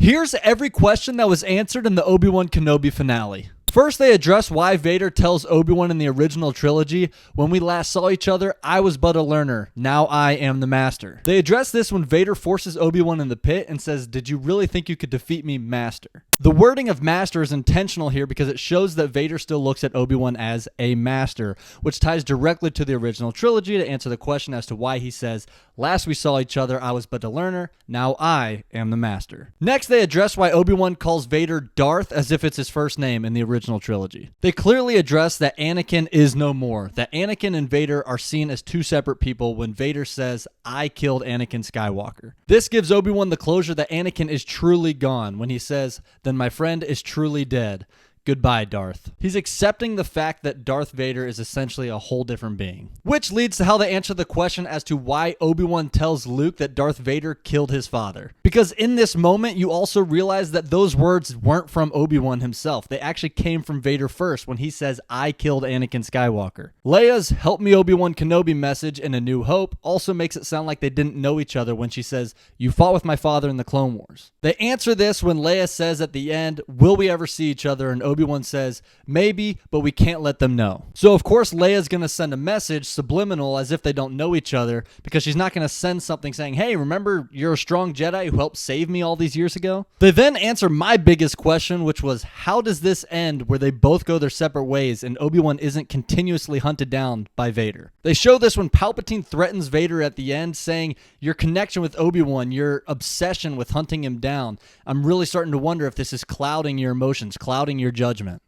Here's every question that was answered in the Obi-Wan Kenobi finale. First, they address why Vader tells Obi-Wan in the original trilogy, "When we last saw each other, I was but a learner. Now I am the master." They address this when Vader forces Obi-Wan in the pit and says, "Did you really think you could defeat me, master?" The wording of master is intentional here because it shows that Vader still looks at Obi-Wan as a master, which ties directly to the original trilogy to answer the question as to why he says, "Last we saw each other, I was but a learner. Now I am the master." Next, they address why Obi-Wan calls Vader Darth as if it's his first name in the original trilogy. They clearly address that Anakin is no more, that Anakin and Vader are seen as two separate people when Vader says, "I killed Anakin Skywalker." This gives Obi-Wan the closure that Anakin is truly gone when he says, "Then my friend is truly dead. Goodbye, Darth." He's accepting the fact that Darth Vader is essentially a whole different being. Which leads to how they answer the question as to why Obi-Wan tells Luke that Darth Vader killed his father. Because in this moment, you also realize that those words weren't from Obi-Wan himself. They actually came from Vader first when he says, "I killed Anakin Skywalker." Leia's "Help me, Obi-Wan Kenobi" message in A New Hope also makes it sound like they didn't know each other when she says, "You fought with my father in the Clone Wars." They answer this when Leia says at the end, "Will we ever see each other?" And Obi-Wan says, "Maybe, but we can't let them know." So of course Leia's going to send a message subliminal as if they don't know each other, because she's not going to send something saying, "Hey, remember you're a strong Jedi who helped save me all these years ago?" They then answer my biggest question, which was, how does this end where they both go their separate ways and Obi-Wan isn't continuously hunted down by Vader? They show this when Palpatine threatens Vader at the end, saying, "Your connection with Obi-Wan, your obsession with hunting him down, I'm really starting to wonder if this is clouding your emotions, clouding your judgment."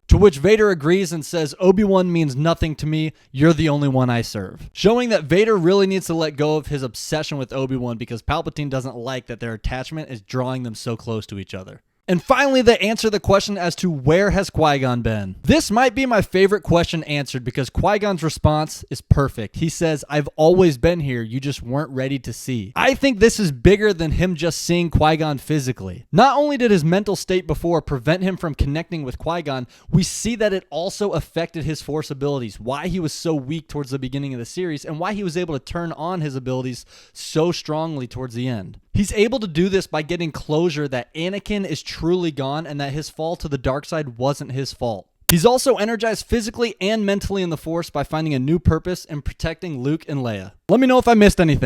To which Vader agrees and says, "Obi-Wan means nothing to me. You're the only one I serve." Showing that Vader really needs to let go of his obsession with Obi-Wan because Palpatine doesn't like that their attachment is drawing them so close to each other. And finally, they answer the question as to where has Qui-Gon been? This might be my favorite question answered because Qui-Gon's response is perfect. He says, "I've always been here, you just weren't ready to see." I think this is bigger than him just seeing Qui-Gon physically. Not only did his mental state before prevent him from connecting with Qui-Gon, we see that it also affected his Force abilities, why he was so weak towards the beginning of the series, and why he was able to turn on his abilities so strongly towards the end. He's able to do this by getting closure that Anakin is truly gone and that his fall to the dark side wasn't his fault. He's also energized physically and mentally in the Force by finding a new purpose and protecting Luke and Leia. Let me know if I missed anything.